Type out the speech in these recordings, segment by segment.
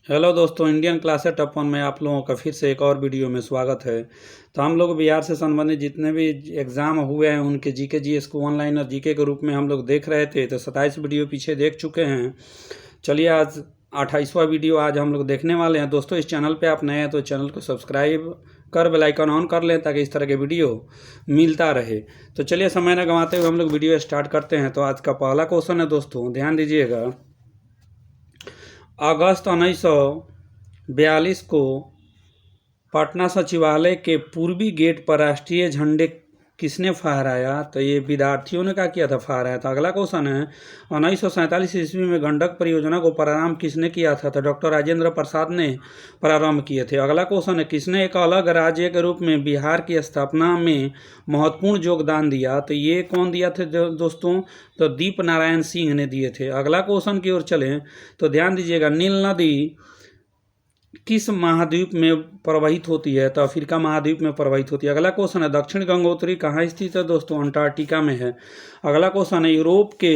Hello दोस्तों, Indian classes top one में आप लोगों का फिर से एक और वीडियो में स्वागत है। तो हम लोग बिहार से संबंधित जितने भी एग्ज़ाम हुए हैं उनके जीके जीएस को ऑनलाइन और जीके के रूप में हम लोग देख रहे थे। तो 27 वीडियो पीछे देख चुके हैं। चलिए आज 28वां वीडियो आज हम लोग देखने वाले हैं। दोस्तों, इस चैनल पे आप नए हैं तो चैनल को सब्सक्राइब कर बेल आइकन ऑन कर लें ताकि इस तरह के वीडियो मिलता रहे। तो चलिए समय न गंवाते हुए हम लोग वीडियो स्टार्ट करते हैं। तो आज का पहला क्वेश्चन है दोस्तों, ध्यान दीजिएगा। अगस्त 1942 को पटना सचिवालय के पूर्वी गेट पर राष्ट्रीय झंडे किसने फहराया? तो ये विद्यार्थियों ने क्या किया था, फहराया था। अगला क्वेश्चन है, 1947 ईस्वी में गंडक परियोजना को प्रारंभ किसने किया था? तो डॉक्टर राजेंद्र प्रसाद ने प्रारंभ किए थे। अगला क्वेश्चन है, किसने एक अलग राज्य के रूप में बिहार की स्थापना में महत्वपूर्ण योगदान दिया? तो ये कौन दिया थे दोस्तों? तो दीप नारायण सिंह ने दिए थे। अगला क्वेश्चन की ओर चलें तो ध्यान दीजिएगा, नील नदी किस महाद्वीप में प्रवाहित होती है? तो अफ्रीका महाद्वीप में प्रवाहित होती है। अगला क्वेश्चन है, दक्षिण गंगोत्री कहाँ स्थित है? दोस्तों अंटार्कटिका में है। अगला क्वेश्चन है, यूरोप के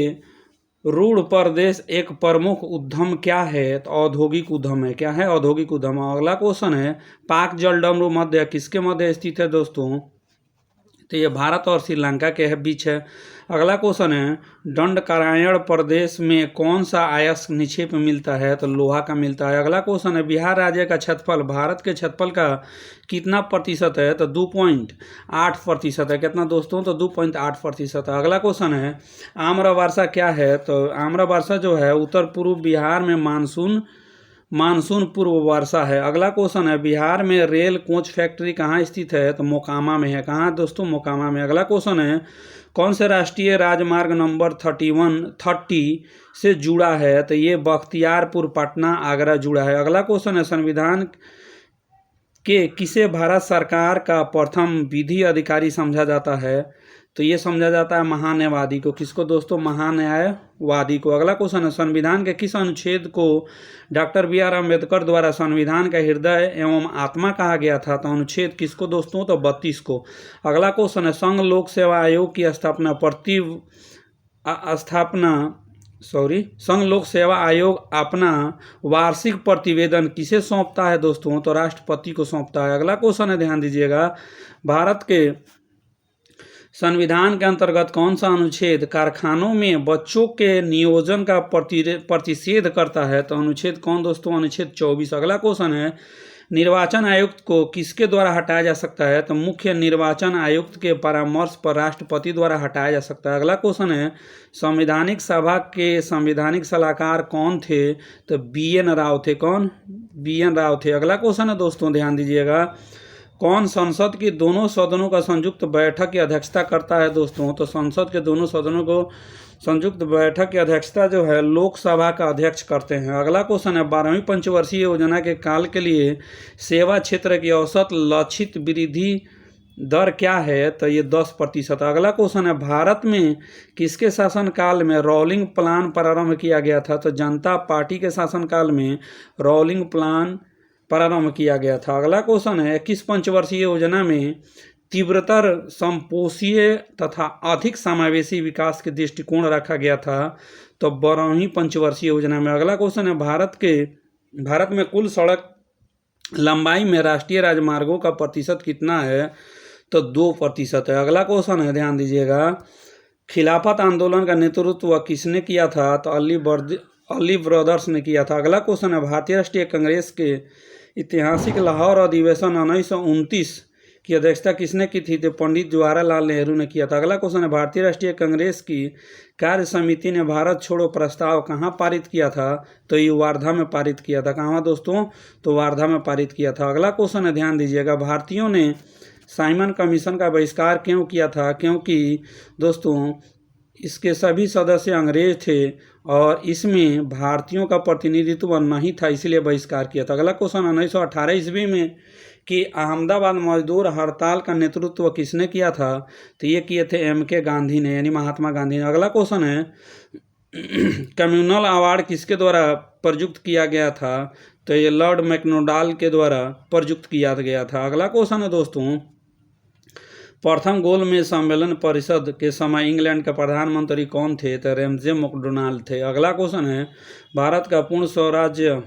रूढ़ प्रदेश एक प्रमुख उद्यम क्या है? तो औद्योगिक उद्यम है। क्या है? औद्योगिक उद्यम। अगला क्वेश्चन है, पाक जलडमरू मध्य किसके मध्य स्थित है? दोस्तों तो ये भारत और श्रीलंका के बीच है। अगला क्वेश्चन है, दंडकारण्य प्रदेश में कौन सा अयस्क निक्षेप मिलता है? तो लोहा का मिलता है। अगला क्वेश्चन है, बिहार राज्य का क्षेत्रफल भारत के क्षेत्रफल का कितना प्रतिशत है? तो 2.8% है। कितना दोस्तों? तो 2.8% है। अगला क्वेश्चन है, आम्रवर्षा क्या है? तो आम्रवर्षा जो है उत्तर पूर्व बिहार में मानसून पूर्व वर्षा है। अगला क्वेश्चन है, बिहार में रेल कोच फैक्ट्री कहाँ स्थित है? तो मोकामा में है। कहाँ दोस्तों? मोकामा में। अगला क्वेश्चन है, कौन से राष्ट्रीय राजमार्ग नंबर 30 से जुड़ा है? तो ये बख्तियारपुर पटना आगरा जुड़ा है। अगला क्वेश्चन है, संविधान के किसे भारत सरकार का प्रथम विधि अधिकारी समझा जाता है? तो ये समझा जाता है महान्यायवादी को। किसको दोस्तों? महान्यायवादी को। अगला क्वेश्चन है, संविधान के किस अनुच्छेद को डॉक्टर बी आर अम्बेडकर द्वारा संविधान का हृदय एवं आत्मा कहा गया था? तो अनुच्छेद किसको दोस्तों? तो 32 को। अगला क्वेश्चन है, संघ लोक सेवा आयोग की संघ लोक सेवा आयोग अपना वार्षिक प्रतिवेदन किसे सौंपता है? दोस्तों तो राष्ट्रपति को सौंपता है। अगला क्वेश्चन है, ध्यान दीजिएगा, भारत के संविधान के अंतर्गत कौन सा अनुच्छेद कारखानों में बच्चों के नियोजन का प्रतिषेध करता है? तो अनुच्छेद कौन दोस्तों? अनुच्छेद 24। अगला क्वेश्चन है, निर्वाचन आयुक्त को किसके द्वारा हटाया जा सकता है? तो मुख्य निर्वाचन आयुक्त के परामर्श पर राष्ट्रपति द्वारा हटाया जा सकता है। अगला क्वेश्चन है, संवैधानिक सभा के संवैधानिक सलाहकार कौन थे? तो BN राव थे। कौन? BN राव थे। अगला क्वेश्चन है दोस्तों, ध्यान दीजिएगा, कौन संसद की दोनों सदनों का संयुक्त बैठक की अध्यक्षता करता है? दोस्तों तो संसद के दोनों सदनों को संयुक्त बैठक की अध्यक्षता जो है लोकसभा का अध्यक्ष करते हैं। अगला क्वेश्चन है, 12वीं पंचवर्षीय योजना के काल के लिए सेवा क्षेत्र की औसत लक्षित वृद्धि दर क्या है? तो ये 10%। अगला क्वेश्चन है, भारत में किसके शासनकाल में रोलिंग प्लान प्रारंभ किया गया था? तो जनता पार्टी के शासनकाल में रोलिंग प्लान प्रारंभ किया गया था। अगला क्वेश्चन है, 21 पंचवर्षीय योजना में तीव्रतर समपोषीय तथा अधिक समावेशी विकास के दृष्टिकोण रखा गया था। तो 12वीं पंचवर्षीय योजना में। अगला क्वेश्चन है, भारत में कुल सड़क लंबाई में राष्ट्रीय राजमार्गों का प्रतिशत कितना है? तो 2% है। अगला क्वेश्चन है, ध्यान दीजिएगा, खिलाफत आंदोलन का नेतृत्व किसने किया था? तो अली ब्रदर्स ने किया था। अगला क्वेश्चन है, भारतीय राष्ट्रीय कांग्रेस के ऐतिहासिक लाहौर अधिवेशन 1929 की अध्यक्षता किसने की थी? तो पंडित जवाहरलाल नेहरू ने किया था। अगला क्वेश्चन है, भारतीय राष्ट्रीय कांग्रेस की कार्य समिति ने भारत छोड़ो प्रस्ताव कहाँ पारित किया था? तो ये वार्धा में पारित किया था। कहाँ दोस्तों? तो वार्धा में पारित किया था। अगला क्वेश्चन है, ध्यान दीजिएगा, भारतीयों ने साइमन कमीशन का बहिष्कार क्यों किया था? क्योंकि दोस्तों इसके सभी सदस्य अंग्रेज थे और इसमें भारतीयों का प्रतिनिधित्व नहीं था, इसलिए बहिष्कार किया था। अगला क्वेश्चन, 1918 ईस्वी में कि अहमदाबाद मजदूर हड़ताल का नेतृत्व किसने किया था? तो ये किए थे MK गांधी ने, यानी महात्मा गांधी ने। अगला क्वेश्चन है, कम्युनल अवार्ड किसके द्वारा प्रयुक्त किया गया था? तो ये लॉर्ड मैकडोनाल्ड के द्वारा प्रयुक्त किया गया था। अगला क्वेश्चन है दोस्तों, प्रथम गोलमेज सम्मेलन परिषद के समय इंग्लैंड के प्रधानमंत्री कौन थे? तो रैमजे मैकडोनाल्ड थे। अगला क्वेश्चन है, भारत का पूर्ण स्वराज्य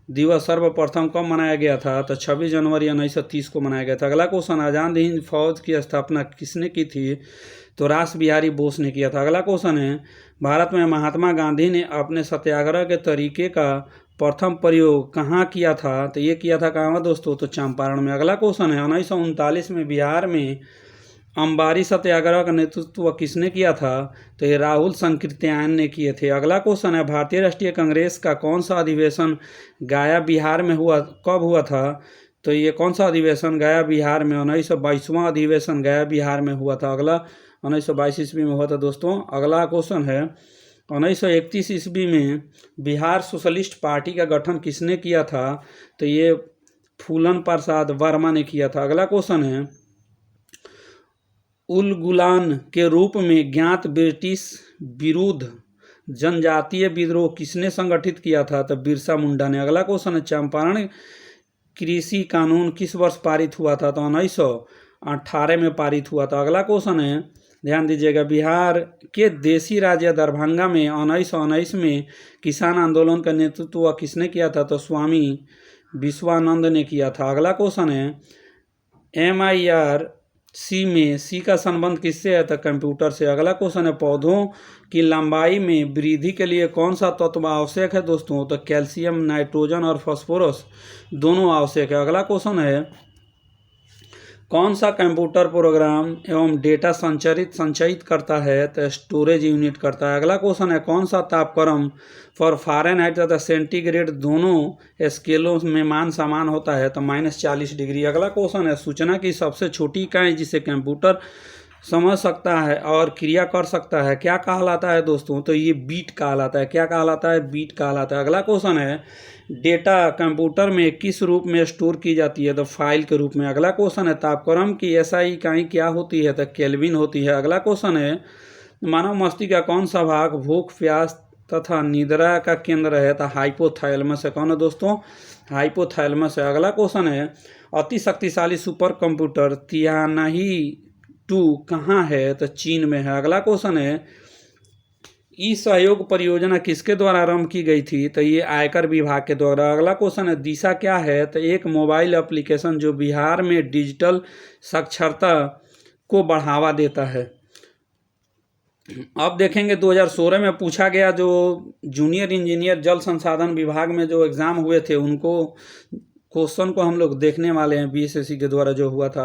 दिवस सर्वप्रथम कब मनाया गया था? तो 26 जनवरी 1930 को मनाया गया था। अगला क्वेश्चन, आज़ाद हिंद फौज की स्थापना किसने की थी? तो रास बिहारी बोस ने किया था। अगला क्वेश्चन है, भारत में महात्मा गांधी ने अपने सत्याग्रह के तरीके का प्रथम प्रयोग कहाँ किया था? तो ये किया था कहाँ दोस्तों? तो चंपारण में। अगला क्वेश्चन है, 1939 में बिहार में अंबारी सत्याग्रह का नेतृत्व किसने किया था? तो ये राहुल संकृत्यायन ने किए थे। अगला क्वेश्चन है, भारतीय राष्ट्रीय कांग्रेस का कौन सा अधिवेशन गया बिहार में हुआ, कब हुआ था? तो ये कौन सा अधिवेशन गया बिहार में? 1922वां अधिवेशन गया बिहार में हुआ था। अगला 1922 ईस्वी में हुआ था दोस्तों। अगला क्वेश्चन है, 1931 ईस्वी में बिहार सोशलिस्ट पार्टी का गठन किसने किया था? तो ये फूलन प्रसाद वर्मा ने किया था। अगला क्वेश्चन है, उल गुलान के रूप में ज्ञात ब्रिटिश विरुद्ध जनजातीय विद्रोह किसने संगठित किया था? तो बिरसा मुंडा ने। अगला क्वेश्चन है, चंपारण कृषि कानून किस वर्ष पारित हुआ था? तो 1918 में पारित हुआ था। अगला क्वेश्चन है, ध्यान दीजिएगा, बिहार के देसी राज्य दरभंगा में 1919 में किसान आंदोलन का नेतृत्व किसने किया था? तो स्वामी विश्वानंद ने किया था। अगला क्वेश्चन है, MIRC में सी का संबंध किससे है? तो कंप्यूटर से। अगला क्वेश्चन है, पौधों की लंबाई में वृद्धि के लिए कौन सा तत्व आवश्यक है दोस्तों? तो कैल्शियम, नाइट्रोजन और फास्फोरस दोनों आवश्यक है। अगला क्वेश्चन है, कौन सा कंप्यूटर प्रोग्राम एवं डेटा संचयित करता है? तो स्टोरेज यूनिट करता है। अगला क्वेश्चन है, कौन सा तापक्रम फॉर फ़ारेनहाइट तथा सेंटीग्रेड दोनों स्केलों में मान समान होता है? तो -40 डिग्री। अगला क्वेश्चन है, सूचना की सबसे छोटी इकाई जिसे कंप्यूटर समझ सकता है और क्रिया कर सकता है क्या कहलाता है दोस्तों? तो ये बीट कहलाता है। क्या कहलाता है? बीट कहलाता है। अगला क्वेश्चन है, डेटा कंप्यूटर में किस रूप में स्टोर की जाती है? तो फाइल के रूप में। अगला क्वेश्चन है, तापक्रम की SI इकाई क्या होती है? तो केल्विन होती है। अगला क्वेश्चन है, मानव मस्तिष्क का कौन सा भाग भूख, प्यास तथा निद्रा का केंद्र है? तो हाइपोथैलेमस है। कौन है दोस्तों? हाइपोथैलेमस है। अगला क्वेश्चन है, अति शक्तिशाली सुपर कंप्यूटर तियानाही 2 कहाँ है? तो चीन में है। अगला क्वेश्चन है, ई सहयोग परियोजना किसके द्वारा आरंभ की गई थी? तो ये आयकर विभाग के द्वारा। अगला क्वेश्चन है, दिशा क्या है? तो एक मोबाइल एप्लीकेशन जो बिहार में डिजिटल साक्षरता को बढ़ावा देता है। अब देखेंगे 2016 में पूछा गया जो जूनियर इंजीनियर जल संसाधन विभाग में जो एग्ज़ाम हुए थे उनको क्वेश्चन को हम लोग देखने वाले हैं BSSC के द्वारा जो हुआ था।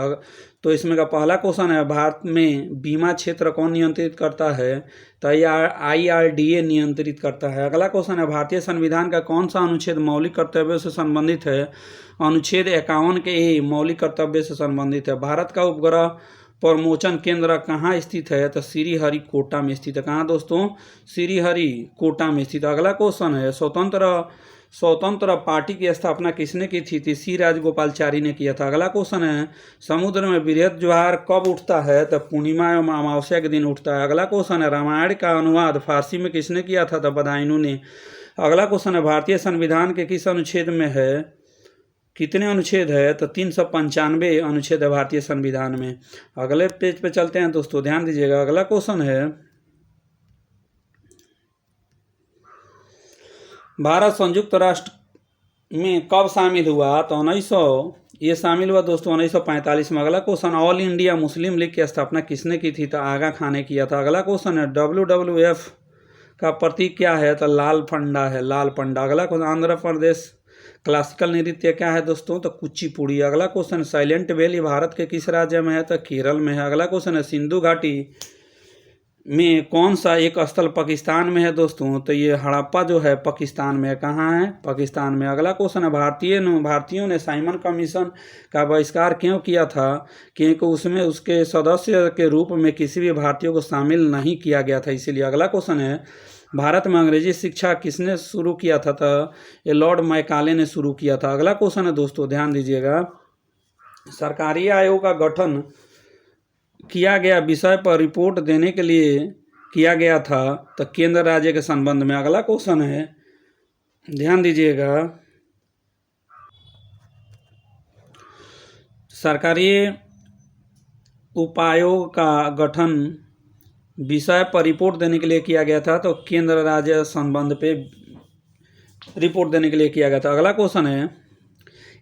तो इसमें का पहला क्वेश्चन है, भारत में बीमा क्षेत्र कौन नियंत्रित करता है? तो IRDA नियंत्रित करता है। अगला क्वेश्चन है, भारतीय संविधान का कौन सा अनुच्छेद मौलिक कर्तव्यों से संबंधित है? अनुच्छेद 51 के A मौलिक कर्तव्य से संबंधित है। भारत का उपग्रह प्रमोचन केंद्र कहाँ स्थित है? तो श्रीहरिकोटा में स्थित है। कहाँ दोस्तों? श्रीहरिकोटा में स्थित। अगला क्वेश्चन है, स्वतंत्र पार्टी की स्थापना किसने की थी? सी राजगोपालचारी ने किया था। अगला क्वेश्चन है, समुद्र में बृहद ज्वार कब उठता है? तो पूर्णिमा एवं अमावस्या के दिन उठता है। अगला क्वेश्चन है, रामायण का अनुवाद फारसी में किसने किया था? तो बदायूं ने। अगला क्वेश्चन है, भारतीय संविधान के किस अनुच्छेद में है? कितने अनुच्छेद है? तो 395 अनुच्छेद है भारतीय संविधान में। अगले पेज पे चलते हैं दोस्तों, ध्यान दीजिएगा। अगला क्वेश्चन है, भारत संयुक्त राष्ट्र में कब शामिल हुआ? तो 1900 ये शामिल हुआ दोस्तों 1945 में। अगला question, all India Muslim league की स्थापना किसने की थी? तो आगा खान ने किया था। अगला क्वेश्चन है, WWF का प्रतीक क्या है? तो लाल फंडा है, लाल पंडा। अगला क्वेश्चन, आंध्र प्रदेश क्लासिकल नृत्य क्या है दोस्तों? तो कुचिपुड़ी। अगला क्वेश्चन, साइलेंट वैली भारत के किस राज्य में है? तो केरल में है। अगला क्वेश्चन है, सिंधु घाटी में कौन सा एक स्थल पाकिस्तान में है दोस्तों? तो ये हड़प्पा जो है पाकिस्तान में है। कहाँ है? पाकिस्तान में। अगला क्वेश्चन है, भारतीयों ने साइमन कमीशन का बहिष्कार क्यों किया था? क्योंकि उसमें उसके सदस्य के रूप में किसी भी भारतीय को शामिल नहीं किया गया था, इसीलिए। अगला क्वेश्चन है, भारत में अंग्रेजी शिक्षा किसने शुरू किया था? तो ये लॉर्ड मैकाले ने शुरू किया था। अगला क्वेश्चन है दोस्तों, ध्यान दीजिएगा, सरकारी आयोग का गठन किया गया विषय पर रिपोर्ट देने के लिए किया गया था? तो केंद्र राज्य के संबंध में। अगला क्वेश्चन है, ध्यान दीजिएगा, सरकारी उपायोग का गठन विषय पर रिपोर्ट देने के लिए किया गया था? तो केंद्र राज्य संबंध पे रिपोर्ट देने के लिए किया गया था। अगला क्वेश्चन है,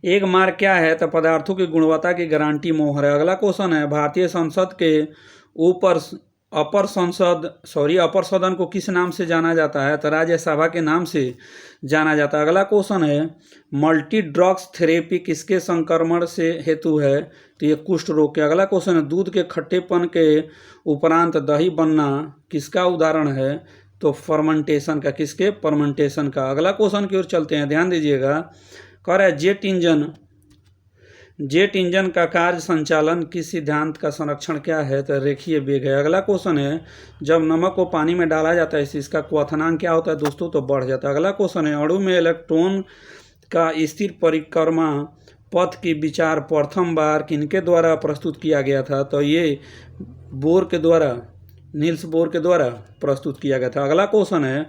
एक मार्क क्या है? तो पदार्थों की गुणवत्ता की गारंटी मोहर है। अगला क्वेश्चन है, भारतीय संसद के ऊपर अपर सदन को किस नाम से जाना जाता है? तो राज्यसभा के नाम से जाना जाता है। अगला क्वेश्चन है, मल्टी ड्रग्स थेरेपी किसके संक्रमण से हेतु है? तो ये कुष्ठ रोग के। अगला क्वेश्चन है, दूध के खट्टेपन के उपरांत दही बनना किसका उदाहरण है? तो फर्मेंटेशन का। किसके? फर्मेंटेशन का। अगला क्वेश्चन की ओर चलते हैं, ध्यान दीजिएगा। कह रहा है, जेट इंजन का कार्य संचालन किस सिद्धांत का संरक्षण क्या है? तो रेखीय वेग है। अगला क्वेश्चन है, जब नमक को पानी में डाला जाता है इसका क्वथनांक क्या होता है दोस्तों? तो बढ़ जाता है। अगला क्वेश्चन है, अणु में इलेक्ट्रॉन का स्थिर परिक्रमा पथ की विचार प्रथम बार किनके द्वारा प्रस्तुत किया गया था? तो ये बोर के द्वारा, नील्स बोर के द्वारा प्रस्तुत किया गया था। अगला क्वेश्चन है,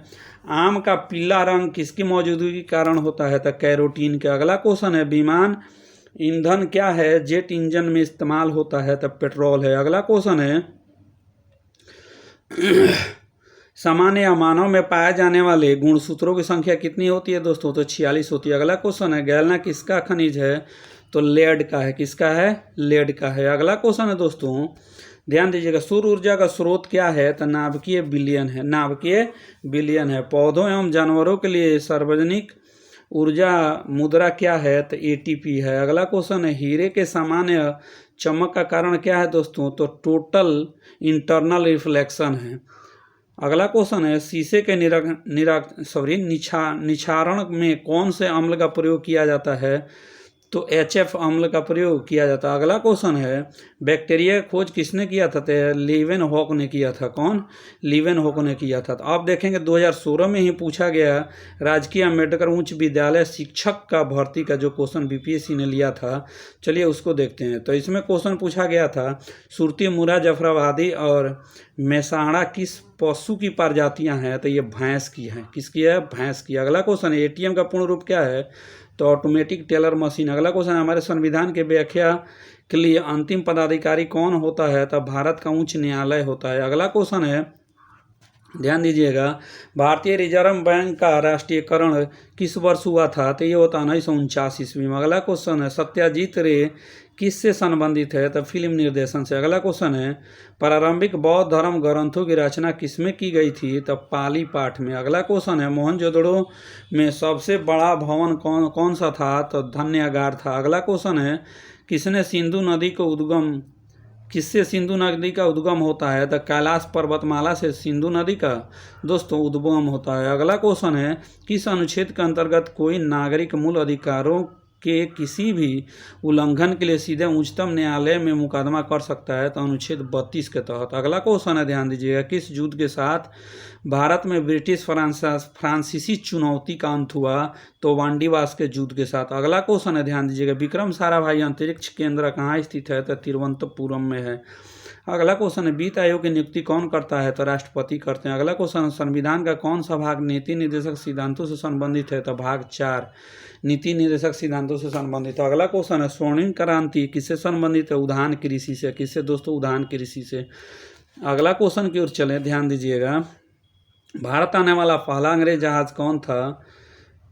आम का पीला रंग किसकी मौजूदगी के कारण होता है? तो कैरोटीन के। अगला क्वेश्चन है, विमान ईंधन क्या है जेट इंजन में इस्तेमाल होता है? तो पेट्रोल है। अगला क्वेश्चन है, सामान्य या मानव में पाए जाने वाले गुणसूत्रों की संख्या कितनी होती है दोस्तों? तो 46 होती है। अगला क्वेश्चन है, गैलेना किसका खनिज है? तो लेड का है। किसका है? लेड का है। अगला क्वेश्चन है दोस्तों, ध्यान दीजिएगा, सौर ऊर्जा का स्रोत क्या है? तो नाभिकीय विलयन है। नाभिकीय विलयन है। पौधों एवं जानवरों के लिए सार्वजनिक ऊर्जा मुद्रा क्या है? तो एटीपी है। अगला क्वेश्चन है, हीरे के सामान्य चमक का कारण क्या है दोस्तों? तो टोटल इंटरनल रिफ्लेक्शन है। अगला क्वेश्चन है, शीशे के निक्षारण में कौन से अम्ल का प्रयोग किया जाता है? तो HF अम्ल का प्रयोग किया जाता है। अगला क्वेश्चन है, बैक्टीरिया खोज किसने किया था? तो लीवेनहॉक ने किया था। कौन? लीवेनहॉक ने किया था। तो आप देखेंगे 2016 में ही पूछा गया राजकीय अम्बेडकर उच्च विद्यालय शिक्षक का भर्ती का जो क्वेश्चन BPSC ने लिया था। चलिए उसको देखते हैं। तो इसमें क्वेश्चन पूछा गया था, सुरती, मुर्रा, जफराबादी और मेसाड़ा किस पशु की प्रजातियां हैं? तो ये भैंस की है। किसकी है? भैंस की। अगला क्वेश्चन है, ATM का पूर्ण रूप क्या है? तो ऑटोमेटिक टेलर मशीन। अगला क्वेश्चन है, हमारे संविधान के व्याख्या के लिए अंतिम पदाधिकारी कौन होता है? तो भारत का उच्च न्यायालय होता है। अगला क्वेश्चन है, ध्यान दीजिएगा, भारतीय रिजर्व बैंक का राष्ट्रीयकरण किस वर्ष हुआ था? तो ये होता 1949 ईस्वी में। अगला क्वेश्चन है, सत्यजीत रे किससे संबंधित है? तो फिल्म निर्देशन से। अगला क्वेश्चन है, प्रारंभिक बौद्ध धर्म ग्रंथों की रचना किसमें की गई थी? तो पाली पाठ में। अगला क्वेश्चन है, मोहनजोदड़ो में सबसे बड़ा भवन कौन सा था? तो धन्यागार था। अगला क्वेश्चन है, किससे सिंधु नदी का उद्गम होता है? तो कैलाश पर्वतमाला से सिंधु नदी का दोस्तों उद्गम होता है। अगला क्वेश्चन है, किस अनुच्छेद के अंतर्गत कोई नागरिक मूल अधिकारों के किसी भी उल्लंघन के लिए सीधे उच्चतम न्यायालय में मुकदमा कर सकता है? तो अनुच्छेद 32 के तहत। अगला क्वेश्चन है, ध्यान दीजिएगा, किस युद्ध के साथ भारत में ब्रिटिश फ्रांसीसी चुनौती का अंत हुआ? तो वांडीवास के युद्ध के साथ। अगला क्वेश्चन है, ध्यान दीजिएगा, विक्रम साराभाई अंतरिक्ष केंद्र कहाँ स्थित है? तो तिरुवनंतपुरम में है। अगला क्वेश्चन है, वित्त आयोग की नियुक्ति कौन करता है? तो राष्ट्रपति करते हैं। अगला क्वेश्चन है, संविधान का कौन सा भाग नीति निर्देशक सिद्धांतों से संबंधित है? तो भाग 4 नीति निर्देशक सिद्धांतों से संबंधित है। अगला क्वेश्चन है, स्वर्णिम क्रांति किससे संबंधित है? उद्यान कृषि से। किससे दोस्तों? उद्यान कृषि से। अगला क्वेश्चन की ओर चलें, ध्यान दीजिएगा, भारत आने वाला पहला अंग्रेज जहाज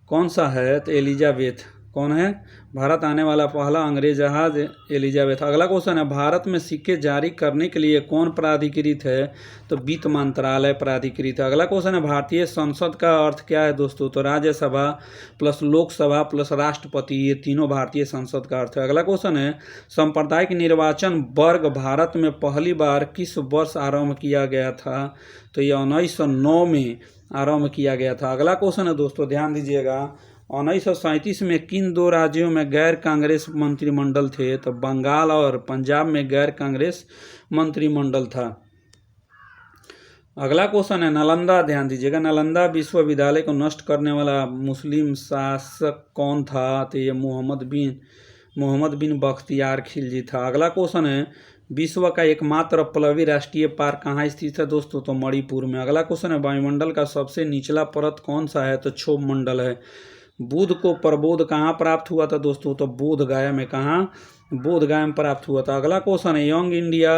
कौन सा है? तो एलिजाबेथ। कौन है? भारत आने वाला पहला अंग्रेज जहाज एलिजाबेथ। अगला क्वेश्चन है, भारत में सिक्के जारी करने के लिए कौन प्राधिकृत है? तो वित्त मंत्रालय प्राधिकृत है। अगला क्वेश्चन है, भारतीय संसद का अर्थ क्या है दोस्तों? तो राज्यसभा प्लस लोकसभा प्लस राष्ट्रपति, ये तीनों भारतीय संसद का अर्थ है। अगला क्वेश्चन है, सांप्रदायिक निर्वाचन वर्ग भारत में पहली बार किस वर्ष आरंभ किया गया था? तो ये 1909 में आरंभ किया गया था। अगला क्वेश्चन है दोस्तों, ध्यान दीजिएगा, 1937 में किन 2 राज्यों में गैर कांग्रेस मंत्रिमंडल थे? तो बंगाल और पंजाब में गैर कांग्रेस मंत्रिमंडल था। अगला क्वेश्चन है, नालंदा, ध्यान दीजिएगा, नालंदा विश्वविद्यालय को नष्ट करने वाला मुस्लिम शासक कौन था? तो ये मोहम्मद बिन बख्तियार खिलजी था। अगला क्वेश्चन है, विश्व का एकमात्र पल्लवी राष्ट्रीय पार्क कहाँ स्थित है दोस्तों? तो मणिपुर में। अगला क्वेश्चन है, वायुमंडल का सबसे निचला परत कौन सा है? तो क्षोभ मंडल है। बुध को प्रबोध कहाँ प्राप्त हुआ था दोस्तों? तो बोध गया में। कहाँ? बोध गया में प्राप्त हुआ था। अगला क्वेश्चन है, यंग इंडिया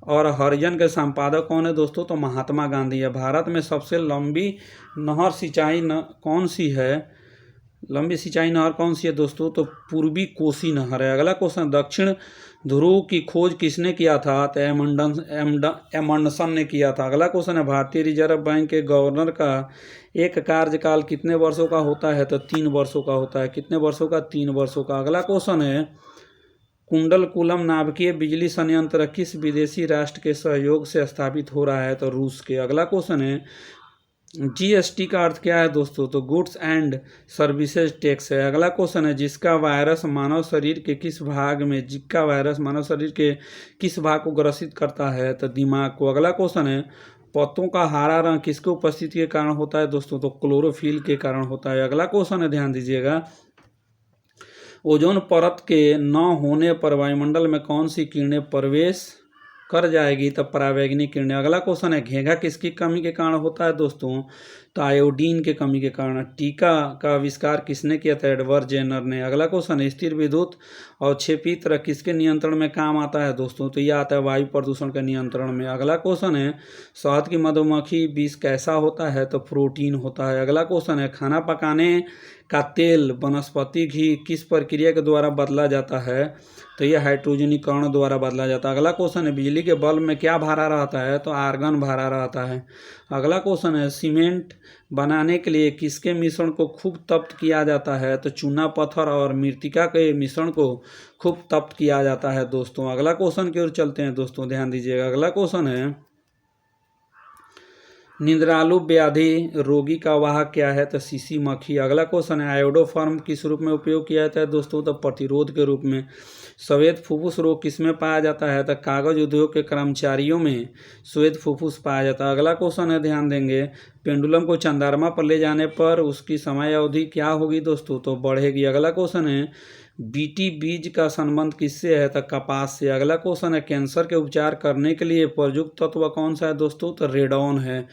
और हरिजन के संपादक कौन है दोस्तों? तो महात्मा गांधी है। भारत में सबसे लंबी नहर सिंचाई कौन सी है? लंबी सिंचाई नहर कौन सी है दोस्तों? तो पूर्वी कोसी नहर है। अगला क्वेश्चन, दक्षिण ध्रुव की खोज किसने किया था? तो एमंडसन ने किया था। अगला क्वेश्चन है, भारतीय रिजर्व बैंक के गवर्नर का एक कार्यकाल कितने वर्षों का होता है? तो 3 वर्षों का होता है। कितने वर्षों का? 3 वर्षों का। अगला क्वेश्चन है, कुंडलकुलम नाभिकीय बिजली संयंत्र किस विदेशी राष्ट्र के सहयोग से स्थापित हो रहा है? तो रूस के। अगला क्वेश्चन है, जीएसटी का अर्थ क्या है दोस्तों? तो गुड्स एंड सर्विसेज टैक्स है। अगला क्वेश्चन है, जिका वायरस मानव शरीर के किस भाग को ग्रसित करता है? तो दिमाग को। अगला क्वेश्चन है, पत्तों का हरा रंग किसके उपस्थिति के कारण होता है दोस्तों? तो क्लोरोफिल के कारण होता है। अगला क्वेश्चन है, ध्यान दीजिएगा, ओजोन परत के न होने पर वायुमंडल में कौन सी किरणें प्रवेश कर जाएगी? तब परावैंगनी किरणें। अगला क्वेश्चन है, घेंघा किसकी कमी के कारण होता है दोस्तों? तो आयोडीन के कमी के कारण। टीका का आविष्कार किसने किया था? एडवर्ड जेनर ने। अगला क्वेश्चन है, स्थिर विद्युत अवक्षेपित्र किसके नियंत्रण में काम आता है दोस्तों? तो यह आता है वायु प्रदूषण के नियंत्रण में। अगला क्वेश्चन है, शहद की मधुमक्खी बीज कैसा होता है? तो प्रोटीन होता है। अगला क्वेश्चन है, खाना पकाने का तेल वनस्पति घी किस प्रक्रिया के द्वारा बदला जाता है? तो यह हाइड्रोजनीकरण द्वारा बदला जाता है। अगला क्वेश्चन है, बिजली के बल्ब में क्या भरा रहता है? तो आर्गन भरा रहता है। अगला क्वेश्चन है, सीमेंट बनाने के लिए किसके मिश्रण को खूब तप्त किया जाता है? तो चूना पत्थर और मृतिका के मिश्रण को खूब तप्त किया जाता है दोस्तों। अगला क्वेश्चन की ओर चलते हैं दोस्तों, ध्यान दीजिएगा। अगला क्वेश्चन है, निद्रालु व्याधि रोगी का वाहक क्या है? तो सीसी मक्खी। अगला क्वेश्चन है, आयोडोफॉर्म किस रूप में उपयोग किया जाता है दोस्तों? तो प्रतिरोध के रूप में। श्वेत फुफ्फुस रोग किसमें पाया जाता है? तो कागज उद्योग के कर्मचारियों में श्वेत फुफ्फुस पाया जाता है। अगला क्वेश्चन है, ध्यान देंगे, पेंडुलम को चंद्रमा पर ले जाने पर उसकी समय अवधि क्या होगी दोस्तों? तो बढ़ेगी। अगला क्वेश्चन है, बीटी बीज का संबंध किससे है? तो कपास से। अगला क्वेश्चन है, कैंसर के उपचार करने के लिए प्रयुक्त तत्व कौन सा है दोस्तों? तो रेडॉन है।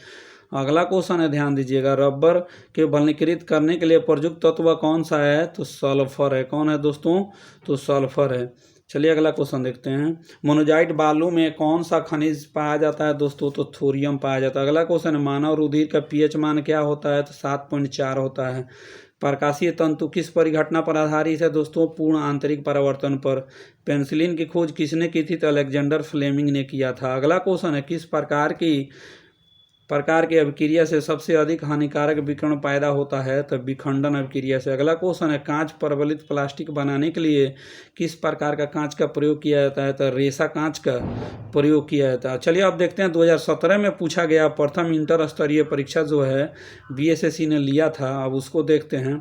अगला क्वेश्चन है, ध्यान दीजिएगा, रबर के वल्कनीकृत करने के लिए प्रयुक्त तत्व कौन सा है? तो सल्फर है। कौन है दोस्तों? तो सल्फर है। चलिए अगला क्वेश्चन देखते हैं, मोनोजाइट बालू में कौन सा खनिज पाया जाता है दोस्तों? तो थोरियम पाया जाता है। अगला क्वेश्चन है, मानव रुधिर का पीएच मान क्या होता है? तो 7.4 होता है। प्रकाशीय तंतु किस परिघटना पर आधारित है दोस्तों? पूर्ण आंतरिक परावर्तन पर। पेनिसिलिन की खोज किसने की थी? तो अलेक्जेंडर फ्लेमिंग ने किया था। अगला क्वेश्चन है, किस प्रकार की अभिक्रिया से सबसे अधिक हानिकारक विकिरण पैदा होता है? तो विखंडन अभिक्रिया से। अगला क्वेश्चन है, कांच प्रबलित प्लास्टिक बनाने के लिए किस प्रकार का कांच का प्रयोग किया जाता है? तो रेशा कांच का प्रयोग किया जाता है। चलिए अब देखते हैं, 2017 में पूछा गया प्रथम इंटर स्तरीय परीक्षा जो है बीएसएससी ने लिया था, अब उसको देखते हैं।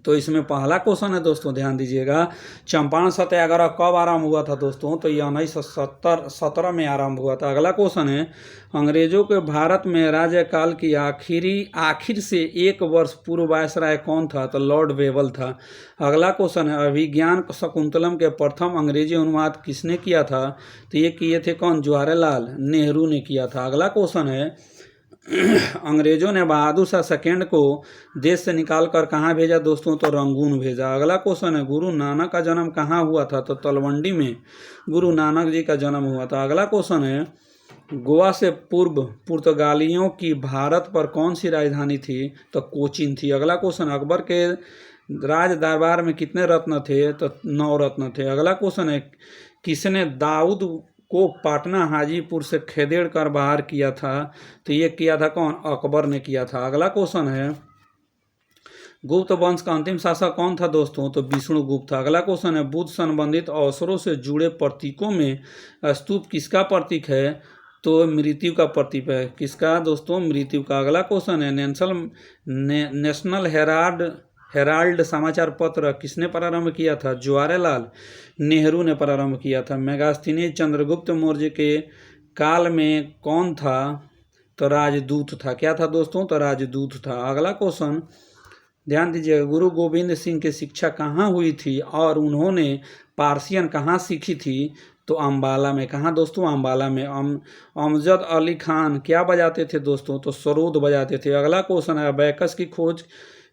तो इसमें पहला क्वेश्चन है दोस्तों, ध्यान दीजिएगा, चंपारण सत्याग्रह कब आरंभ हुआ था दोस्तों? तो ये 1917 में आरंभ हुआ था। अगला क्वेश्चन है, अंग्रेजों के भारत में राज्यकाल की आखिर से 1 वर्ष पूर्व वायसराय कौन था? तो लॉर्ड वेवल था। अगला क्वेश्चन है, अभिज्ञान शकुंतलम के प्रथम अंग्रेजी अनुवाद किसने किया था? तो ये किए थे कौन? जवाहरलाल नेहरू ने किया था। अगला क्वेश्चन है, अंग्रेजों ने बहादुर शाह सेकेंड को देश से निकाल कर कहाँ भेजा दोस्तों? तो रंगून भेजा। अगला क्वेश्चन है, गुरु नानक का जन्म कहाँ हुआ था? तो तलवंडी में गुरु नानक जी का जन्म हुआ था। अगला क्वेश्चन है, गोवा से पूर्व पुर्तगालियों की भारत पर कौन सी राजधानी थी? तो कोचीन थी। अगला क्वेश्चन, अकबर के राज दरबार में कितने रत्न थे? तो 9 रत्न थे। अगला क्वेश्चन है, किसने दाऊद को पाटना हाजीपुर से खेदेड़ कर बाहर किया था? तो ये किया था कौन? अकबर ने किया था। अगला क्वेश्चन है, गुप्त वंश का अंतिम शासक कौन था दोस्तों? तो विष्णुगुप्त था। अगला क्वेश्चन है, बुद्ध संबंधित अवसरों से जुड़े प्रतीकों में स्तूप किसका प्रतीक है? तो मृत्यु का प्रतीक है। किसका दोस्तों? मृत्यु का। अगला क्वेश्चन है, नेशनल हेराल्ड समाचार पत्र किसने प्रारंभ किया था? जवाहरलाल नेहरू ने प्रारंभ किया था। मेगास्थनीज चंद्रगुप्त मौर्य के काल में कौन था? तो राजदूत था। क्या था दोस्तों? तो राजदूत था। अगला क्वेश्चन, ध्यान दीजिएगा, गुरु गोविंद सिंह की शिक्षा कहाँ हुई थी और उन्होंने पार्सियन कहाँ सीखी थी? तो अम्बाला में। कहाँ दोस्तों? अम्बाला में। अमजद अली खान क्या बजाते थे दोस्तों? तो सरोद बजाते थे। अगला क्वेश्चन है, अबैकस की खोज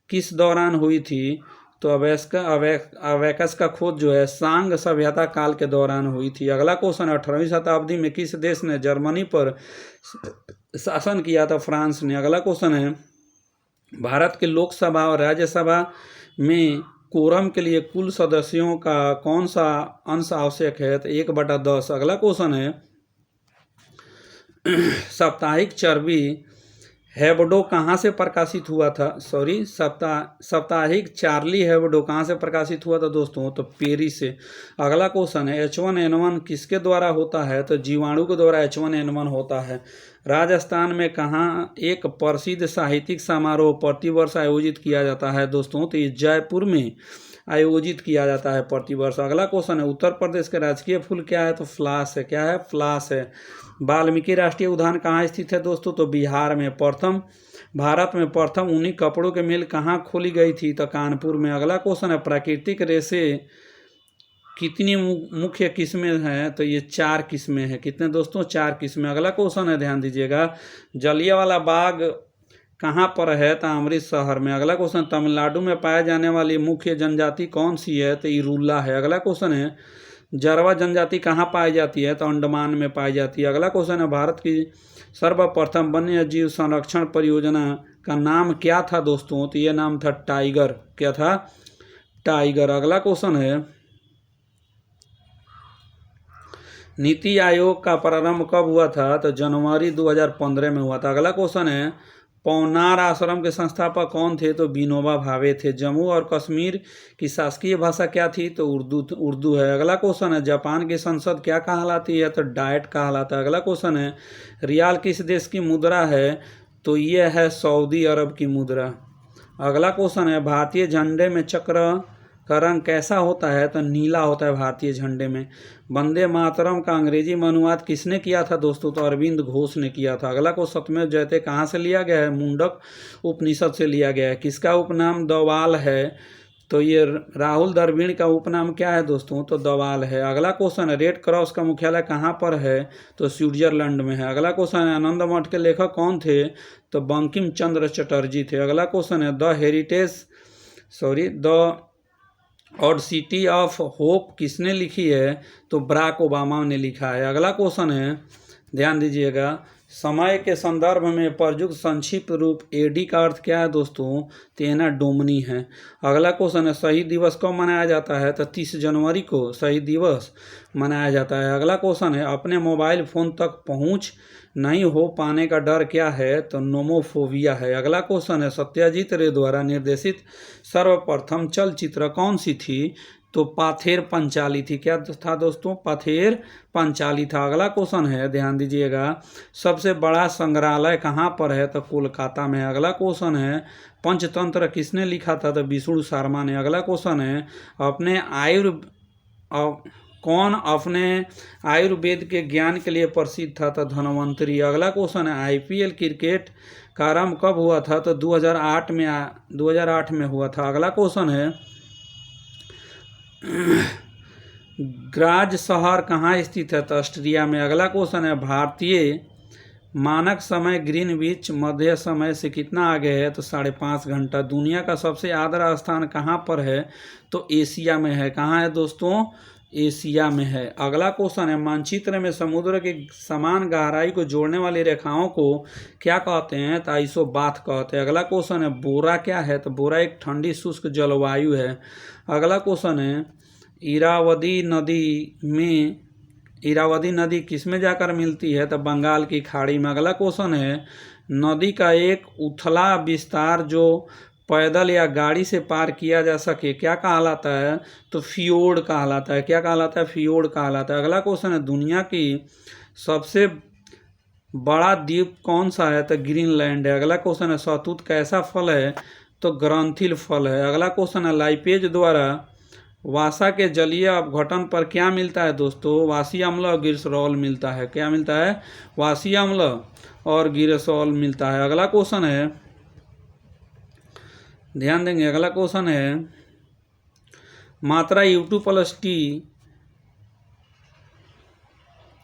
किस दौरान हुई थी? तो अबेकस का खोज जो है सांग सभ्यता काल के दौरान हुई थी। अगला क्वेश्चन, 18वीं शताब्दी में किस देश ने जर्मनी पर शासन किया था? फ्रांस ने। अगला क्वेश्चन है, भारत के लोकसभा और राज्यसभा में कोरम के लिए कुल सदस्यों का कौन सा अंश आवश्यक है? तो 1/10। अगला क्वेश्चन है, साप्ताहिक चर्बी हेब्डो कहाँ से प्रकाशित हुआ था? साप्ताहिक चार्ली हेब्डो कहाँ से प्रकाशित हुआ था दोस्तों? तो पेरिस से। अगला क्वेश्चन है, H1N1 किसके द्वारा होता है? तो जीवाणु के द्वारा H1N1 होता है। राजस्थान में कहाँ एक प्रसिद्ध साहित्यिक समारोह प्रतिवर्ष आयोजित किया जाता है दोस्तों? तो ये जयपुर में आयोजित किया जाता है प्रतिवर्ष। अगला क्वेश्चन है, उत्तर प्रदेश के राजकीय फूल क्या है? तो फ्लास है। क्या है? फ्लास है। वाल्मीकि राष्ट्रीय उद्यान कहाँ स्थित है दोस्तों? तो बिहार में। भारत में प्रथम ऊनी कपड़ों के मिल कहाँ खोली गई थी? तो कानपुर में। अगला क्वेश्चन है, प्राकृतिक रेशे कितनी मुख्य किस्में हैं? तो ये 4 किस्में हैं। कितने दोस्तों? 4 किस्में। अगला क्वेश्चन है, ध्यान दीजिएगा, जलियांवाला बाग कहाँ पर है? तो अमृतसर में। अगला क्वेश्चन, तमिलनाडु में पाए जाने वाली मुख्य जनजाति कौन सी है? तो इरुला है। अगला क्वेश्चन है, जारवा जनजाति कहाँ पाई जाती है? तो अंडमान में पाई जाती है। अगला क्वेश्चन है, भारत की सर्वप्रथम वन्य जीव संरक्षण परियोजना का नाम क्या था दोस्तों? तो ये नाम था टाइगर। क्या था? टाइगर। अगला क्वेश्चन है, नीति आयोग का प्रारंभ कब हुआ था? तो जनवरी 2015 में हुआ था। अगला क्वेश्चन है, पौनार आश्रम के संस्थापक कौन थे? तो विनोबा भावे थे। जम्मू और कश्मीर की शासकीय भाषा क्या थी? तो उर्दू है। अगला क्वेश्चन है, जापान की संसद क्या कहलाती है? तो डाइट कहलाता है। अगला क्वेश्चन है, रियाल किस देश की मुद्रा है? तो ये है सऊदी अरब की मुद्रा। अगला क्वेश्चन है, भारतीय झंडे में चक्र का रंग कैसा होता है? तो नीला होता है भारतीय झंडे में। वंदे मातरम का अंग्रेजी में अनुवाद किसने किया था दोस्तों? तो अरविंद घोष ने किया था। अगला को सत्यमेव जयते कहाँ से लिया गया है? मुंडक उपनिषद से लिया गया है। किसका उपनाम दवाल है? तो ये राहुल द्रविड़ का उपनाम क्या है दोस्तों? तो दवाल है। अगला क्वेश्चन है, रेड क्रॉस का मुख्यालय कहाँ पर है? तो स्विट्जरलैंड में है। अगला क्वेश्चन है, आनंद मठ के लेखक कौन थे? तो बंकिम चंद्र चटर्जी थे। अगला क्वेश्चन है, द और सिटी ऑफ होप किसने लिखी है? तो बराक ओबामा ने लिखा है। अगला क्वेश्चन है, ध्यान दीजिएगा, समय के संदर्भ में प्रयुक्त संक्षिप्त रूप एडी का अर्थ क्या है दोस्तों? तेना डोमनी है। अगला क्वेश्चन है, शहीद दिवस कब मनाया जाता है? तो 30 जनवरी को शहीद दिवस मनाया जाता है। अगला क्वेश्चन है, अपने मोबाइल फोन तक पहुंच नहीं हो पाने का डर क्या है? तो नोमोफोबिया है। अगला क्वेश्चन है, सत्यजीत रे द्वारा निर्देशित सर्वप्रथम चलचित्र कौन सी थी? तो पाथेर पंचाली थी। क्या था दोस्तों? पाथेर पंचाली था। अगला क्वेश्चन है, ध्यान दीजिएगा, सबसे बड़ा संग्रहालय कहाँ पर है? तो कोलकाता में। अगला क्वेश्चन है, पंचतंत्र किसने लिखा था? तो विष्णु शर्मा ने। अगला क्वेश्चन है, कौन अपने आयुर्वेद के ज्ञान के लिए प्रसिद्ध था? तो धन्वंतरी। अगला क्वेश्चन है, IPL क्रिकेट का आरंभ कब हुआ था? तो 2008 में हुआ था। अगला क्वेश्चन है, ग्राज शहर कहाँ स्थित है? तो ऑस्ट्रिया में। अगला क्वेश्चन है, भारतीय मानक समय ग्रीनविच मध्य समय से कितना आगे है? तो 5.5 घंटा। दुनिया का सबसे आर्द्र स्थान कहाँ पर है? तो एशिया में है। कहाँ है दोस्तों? एशिया में है। अगला क्वेश्चन है, मानचित्र में समुद्र के समान गहराई को जोड़ने वाली रेखाओं को क्या कहते हैं? तो आइसोबाथ कहते हैं। अगला क्वेश्चन है, बोरा क्या है? तो बोरा एक ठंडी शुष्क जलवायु है। अगला क्वेश्चन है, इरावदी नदी किसमें जाकर मिलती है? तो बंगाल की खाड़ी में। अगला क्वेश्चन है, नदी का एक उथला विस्तार जो पैदल या गाड़ी से पार किया जा सके क्या कहलाता है? तो फियोर्ड कहलाता है। क्या कहलाता है? फियोर्ड कहलाता है। अगला क्वेश्चन है, दुनिया की सबसे बड़ा द्वीप कौन सा है? तो ग्रीनलैंड है। अगला क्वेश्चन है, शहतूत कैसा फल है? तो ग्रंथिल फल है। अगला क्वेश्चन है, लाइपेज द्वारा वसा के जलीय अपघटन पर क्या मिलता है दोस्तों? वासी अम्ल और गिरसोल मिलता है। क्या मिलता है? वासी अम्ल और गिरसोल मिलता है। अगला क्वेश्चन है, ध्यान देंगे, अगला क्वेश्चन है, मात्रा U2+T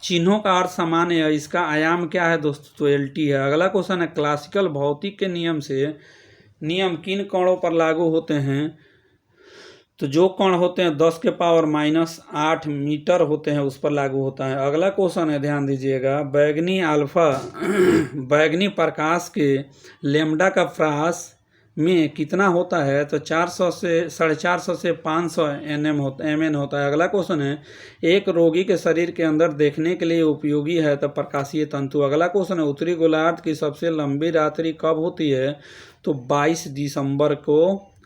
चिन्हों का अर्थ समान है, इसका आयाम क्या है दोस्तों? तो LT है। अगला क्वेश्चन है, क्लासिकल भौतिक के नियम किन कणों पर लागू होते हैं? तो जो कण होते हैं 10 के पावर -8 मीटर होते हैं उस पर लागू होता है। अगला क्वेश्चन है, ध्यान दीजिएगा, बैगनी अल्फा बैगनी प्रकाश के लेमडा का फ्रास में कितना होता है? तो 400 से 450 से 500 एमएन होता है। अगला क्वेश्चन है, एक रोगी के शरीर के अंदर देखने के लिए उपयोगी है तो प्रकाशीय तंतु। अगला क्वेश्चन है, उत्तरी गोलार्ध की सबसे लंबी रात्रि कब होती है? तो 22 दिसंबर को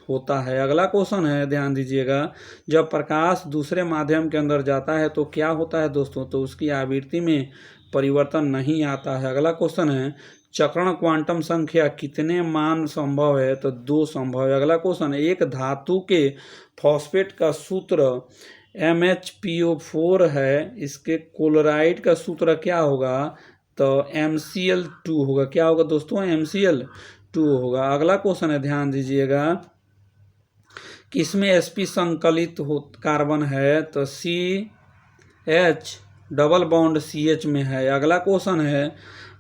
होता है। अगला क्वेश्चन है, ध्यान दीजिएगा, जब प्रकाश दूसरे माध्यम के अंदर जाता है तो क्या होता है दोस्तों? तो उसकी आवृत्ति में परिवर्तन नहीं आता है। अगला क्वेश्चन है, चक्रण क्वांटम संख्या कितने मान संभव है? तो 2 संभव है। अगला क्वेश्चन है, एक धातु के फॉस्फेट का सूत्र MHPO4 है, इसके क्लोराइड का सूत्र क्या होगा? तो MCl2 होगा। क्या होगा दोस्तों? MCl2 होगा। अगला क्वेश्चन है, ध्यान दीजिएगा, किसमें sp संकलित कार्बन है? तो CH डबल बॉन्ड CH में है। अगला क्वेश्चन है,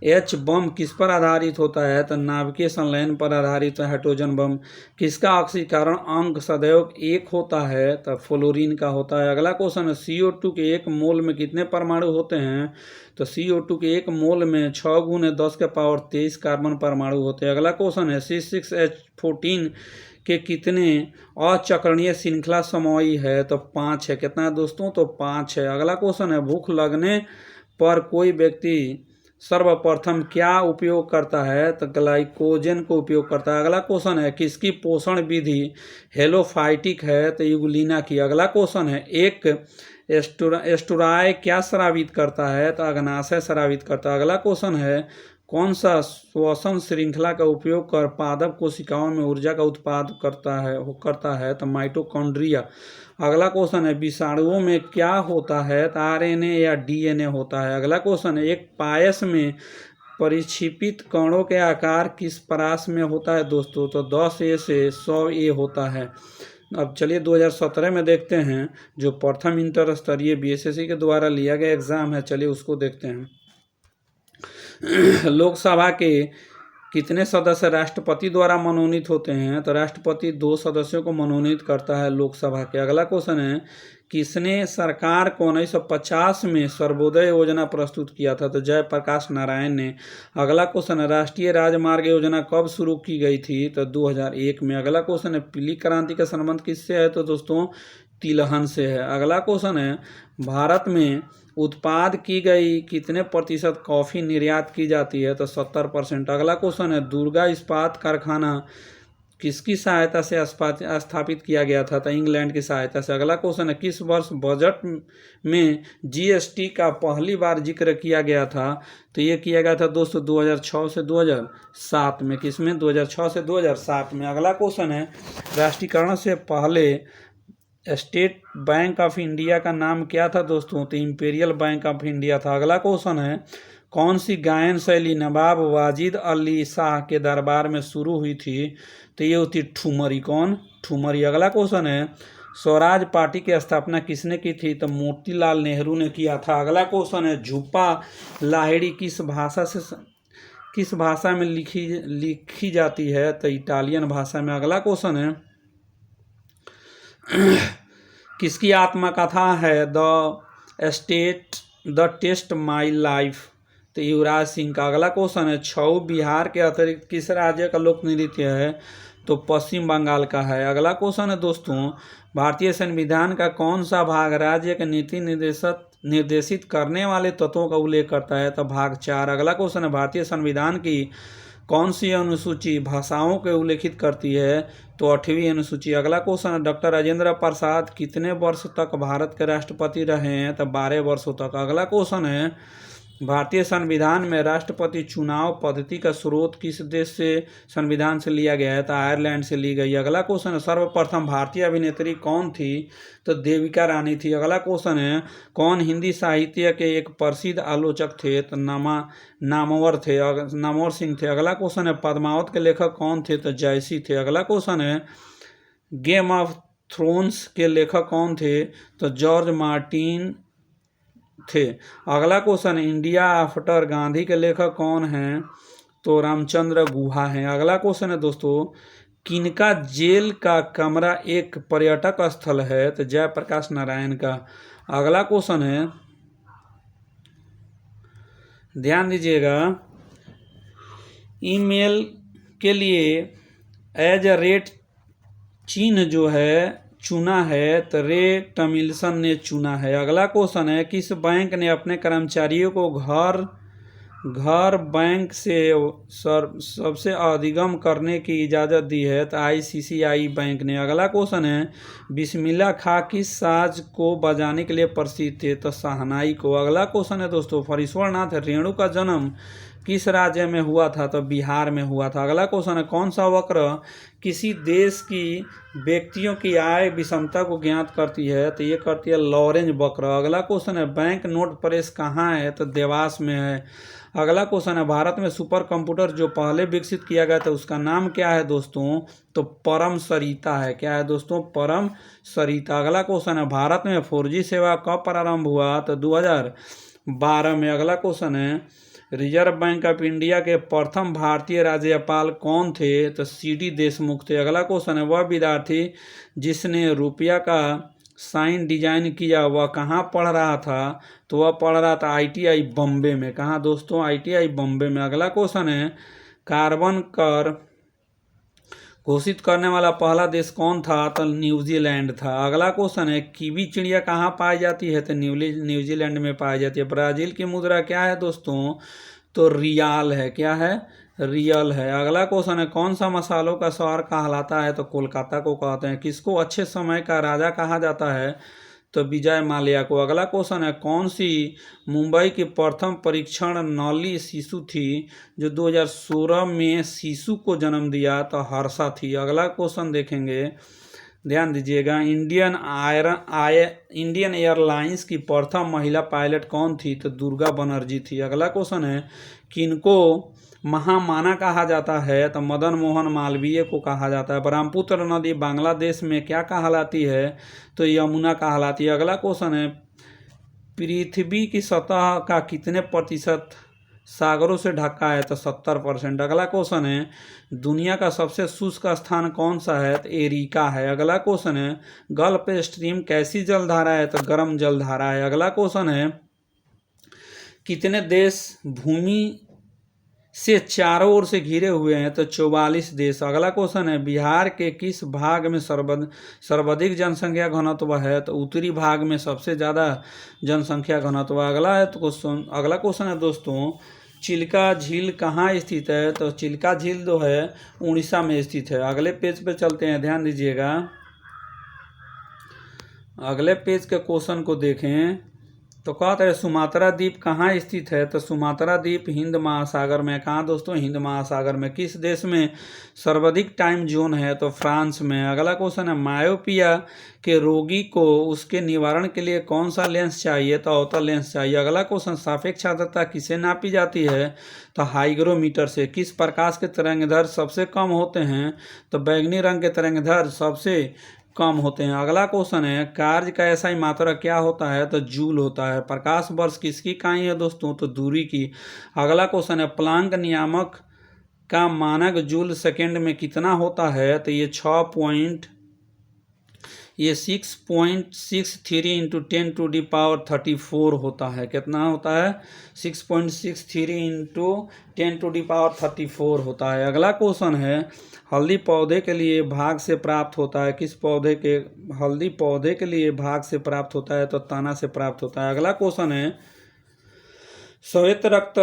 H बम किस पर आधारित होता है? तो नाभिकीय संलयन पर आधारित है हाइड्रोजन बम। किसका ऑक्सीकरण अंक सदैव 1 होता है? तो फ्लोरीन का होता है। अगला क्वेश्चन है, CO2 के 1 मोल में कितने परमाणु होते हैं? तो CO2 के 1 मोल में 6 × 10 के पावर 23 कार्बन परमाणु होते हैं। अगला क्वेश्चन है, C6H14 के कितने अचक्रणीय श्रृंखला समूह है? तो 5 है। कितना है दोस्तों? तो 5 है। अगला क्वेश्चन है, भूख लगने पर कोई व्यक्ति सर्वप्रथम क्या उपयोग करता है? तो ग्लाइकोजन को उपयोग करता है। अगला क्वेश्चन है, किसकी पोषण विधि हेलोफाइटिक है? तो यूग्लिना की। अगला क्वेश्चन है, एक एस्टुराय क्या स्रावित करता है? तो अग्नाशय स्रावित करता है। अगला क्वेश्चन है, कौन सा श्वसन श्रृंखला का उपयोग कर पादप कोशिकाओं में ऊर्जा का उत्पाद करता है? तो माइटोकॉन्ड्रिया। अगला क्वेश्चन है, विषाणुओं में क्या होता है? तो RNA या DNA होता है। अगला क्वेश्चन है, एक पायस में परिक्षेपित कणों के आकार किस परास में होता है दोस्तों? तो 10A से 100A होता है। अब चलिए 2017 में देखते हैं, जो प्रथम इंटर स्तरीय BSSC के द्वारा लिया गया एग्जाम है, चलिए उसको देखते हैं। लोकसभा के कितने सदस्य राष्ट्रपति द्वारा मनोनीत होते हैं? तो राष्ट्रपति 2 सदस्यों को मनोनीत करता है लोकसभा के। अगला क्वेश्चन है, किसने सरकार को 1950 में सर्वोदय योजना प्रस्तुत किया था? तो जयप्रकाश नारायण ने। अगला क्वेश्चन है, राष्ट्रीय राजमार्ग योजना कब शुरू की गई थी? तो 2001 में। अगला क्वेश्चन है, पीली क्रांति का संबंध किससे है? तो दोस्तों तिलहन से है। अगला क्वेश्चन है, भारत में उत्पाद की गई कितने प्रतिशत कॉफ़ी निर्यात की जाती है? तो 70%। अगला क्वेश्चन है, दुर्गा इस्पात कारखाना किसकी सहायता से स्थापित किया गया था? तो इंग्लैंड की सहायता से। अगला क्वेश्चन है, किस वर्ष बजट में GST का पहली बार जिक्र किया गया था? तो ये किया गया था दोस्तों 2006 से 2007 में। किसमें? 2006 से 2007 में। अगला क्वेश्चन है, राष्ट्रीयकरण से पहले स्टेट बैंक ऑफ इंडिया का नाम क्या था दोस्तों? तो इंपीरियल बैंक ऑफ इंडिया था। अगला क्वेश्चन है, कौन सी गायन शैली नवाब वाजिद अली शाह के दरबार में शुरू हुई थी? तो ये होती ठुमरी। कौन? ठुमरी। अगला क्वेश्चन है, स्वराज पार्टी की स्थापना किसने की थी? तो मोतीलाल नेहरू ने किया था। अगला क्वेश्चन है, झुप्पा लाहिड़ी किस भाषा में लिखी जाती है? तो इटालियन भाषा में। अगला क्वेश्चन है, किसकी आत्मकथा है द टेस्ट माई लाइफ? तो युवराज सिंह का। अगला क्वेश्चन है, छऊ बिहार के अतिरिक्त किस राज्य का लोक नृत्य है? तो पश्चिम बंगाल का है। अगला क्वेश्चन है दोस्तों, भारतीय संविधान का कौन सा भाग राज्य के नीति निर्देशित करने वाले तत्वों का उल्लेख करता है? तो भाग 4। अगला क्वेश्चन है, भारतीय संविधान की कौन सी अनुसूची भाषाओं को उल्लेखित करती है? तो 8वीं अनुसूची। अगला क्वेश्चन है, डॉक्टर राजेंद्र प्रसाद कितने वर्ष तक भारत के राष्ट्रपति रहे हैं? तो 12 वर्षों तक। अगला क्वेश्चन है, भारतीय संविधान में राष्ट्रपति चुनाव पद्धति का स्रोत किस देश से संविधान से लिया गया है? तो आयरलैंड से ली गई। अगला क्वेश्चन है, सर्वप्रथम भारतीय अभिनेत्री कौन थी? तो देविका रानी थी। अगला क्वेश्चन है, कौन हिंदी साहित्य के एक प्रसिद्ध आलोचक थे? तो नामवर सिंह थे। अगला क्वेश्चन है, पद्मावत के लेखक कौन थे? तो जयसी थे। अगला क्वेश्चन है, गेम ऑफ थ्रोन्स के लेखक कौन थे? तो जॉर्ज मार्टिन थे। अगला क्वेश्चन, इंडिया आफ्टर गांधी के लेखक कौन हैं? तो रामचंद्र गुहा हैं। अगला क्वेश्चन है दोस्तों, किनका जेल का कमरा एक पर्यटक स्थल है? तो जयप्रकाश नारायण का। अगला क्वेश्चन है, ध्यान दीजिएगा, ईमेल के लिए एज अ रेट चिन्ह जो है चुना है, तो रे टमिल्सन ने चुना है। अगला क्वेश्चन है, किस बैंक ने अपने कर्मचारियों को घर बैंक से सबसे अधिगम करने की इजाज़त दी है? तो ICICI बैंक ने। अगला क्वेश्चन है, बिस्मिल्लाह खां किस साज को बजाने के लिए प्रसिद्ध थे? तो शहनाई को। अगला क्वेश्चन है दोस्तों, फरीश्वरनाथ रेणु का जन्म किस राज्य में हुआ था? तो बिहार में हुआ था। अगला क्वेश्चन है, कौन सा वक्र किसी देश की व्यक्तियों की आय विषमता को ज्ञात करती है? तो ये करती है लॉरेंज वक्र। अगला क्वेश्चन है, बैंक नोट प्रेस कहाँ है? तो देवास में है। अगला क्वेश्चन है, भारत में सुपर कंप्यूटर जो पहले विकसित किया गया था उसका नाम क्या है दोस्तों? तो परम सरिता है। क्या है दोस्तों? परम सरिता। अगला क्वेश्चन है, भारत में 4G सेवा कब प्रारंभ हुआ? तो 2012 में। अगला क्वेश्चन है, रिजर्व बैंक ऑफ इंडिया के प्रथम भारतीय राज्यपाल कौन थे? तो CD देशमुख थे। अगला क्वेश्चन है, वह विद्यार्थी जिसने रुपया का साइन डिजाइन किया वह कहाँ पढ़ रहा था? तो वह पढ़ रहा था ITI बम्बे में। कहाँ दोस्तों? ITI बम्बे में। अगला क्वेश्चन है, कार्बन कर घोषित करने वाला पहला देश कौन था? तो न्यूजीलैंड था। अगला क्वेश्चन है, कीवी चिड़िया कहाँ पाई जाती है? तो न्यूजीलैंड में पाई जाती है। ब्राजील की मुद्रा क्या है दोस्तों? तो रियाल है। क्या है? रियल है। अगला क्वेश्चन है, कौन सा मसालों का शहर कहलाता है? तो कोलकाता को कहते हैं। किसको अच्छे समय का राजा कहा जाता है? तो विजय माल्या को। अगला क्वेश्चन है, कौन सी मुंबई की प्रथम परीक्षण नली शिशु थी जो 2016 में शिशु को जन्म दिया? तो हर्षा थी। अगला क्वेश्चन देखेंगे, ध्यान दीजिएगा, इंडियन एयरलाइंस की प्रथम महिला पायलट कौन थी? तो दुर्गा बनर्जी थी। अगला क्वेश्चन है, किनको महामाना कहा जाता है? तो मदन मोहन मालवीय को कहा जाता है। ब्रह्मपुत्र नदी बांग्लादेश में क्या कहलाती है? तो यमुना कहलाती है। अगला क्वेश्चन है, पृथ्वी की सतह का कितने प्रतिशत सागरों से ढका है? तो 70%। अगला क्वेश्चन है, दुनिया का सबसे शुष्क स्थान कौन सा है? तो एरिका है। अगला क्वेश्चन है, गल्फ स्ट्रीम कैसी जलधारा है? तो गर्म जलधारा है। अगला क्वेश्चन है, कितने देश भूमि से चारों ओर से घिरे हुए हैं? तो 44 देश। अगला क्वेश्चन है, बिहार के किस भाग में सर्वाधिक जनसंख्या घनत्व है? तो उत्तरी भाग में सबसे ज़्यादा जनसंख्या घनत्व। अगला क्वेश्चन है दोस्तों, चिल्का झील कहाँ स्थित है? तो चिल्का झील जो है उड़ीसा में स्थित है। अगले पेज पे चलते हैं, ध्यान दीजिएगा, अगले पेज के क्वेश्चन को देखें तो कहते हैं, सुमात्रा द्वीप कहाँ स्थित है? तो सुमात्रा द्वीप हिंद महासागर में। कहाँ दोस्तों? हिंद महासागर में। किस देश में सर्वाधिक टाइम जोन है? तो फ्रांस में। अगला क्वेश्चन है, मायोपिया के रोगी को उसके निवारण के लिए कौन सा लेंस चाहिए? तो अवतल लेंस चाहिए। अगला क्वेश्चन, सापेक्ष आर्द्रता किसे नापी जाती है? तो हाइग्रोमीटर से। किस प्रकाश के तरंगदैर्घ्य सबसे कम होते हैं? तो बैंगनी रंग के तरंगदैर्घ्य सबसे कम होते हैं। अगला क्वेश्चन है, कार्य का SI मात्रा क्या होता है? तो जूल होता है। प्रकाश वर्ष किसकी इकाई है दोस्तों? तो दूरी की। अगला क्वेश्चन है, प्लांक नियामक का मानक जूल सेकेंड में कितना होता है? तो ये 6.63 इंटू 10⁻34 होता है। कितना होता है? 6.63 इंटू 10⁻34 होता है। अगला क्वेश्चन है, हल्दी पौधे के लिए भाग से प्राप्त होता है। किस पौधे के? हल्दी पौधे के लिए भाग से प्राप्त होता है? तो तना से प्राप्त होता है। अगला क्वेश्चन है, श्वेत रक्त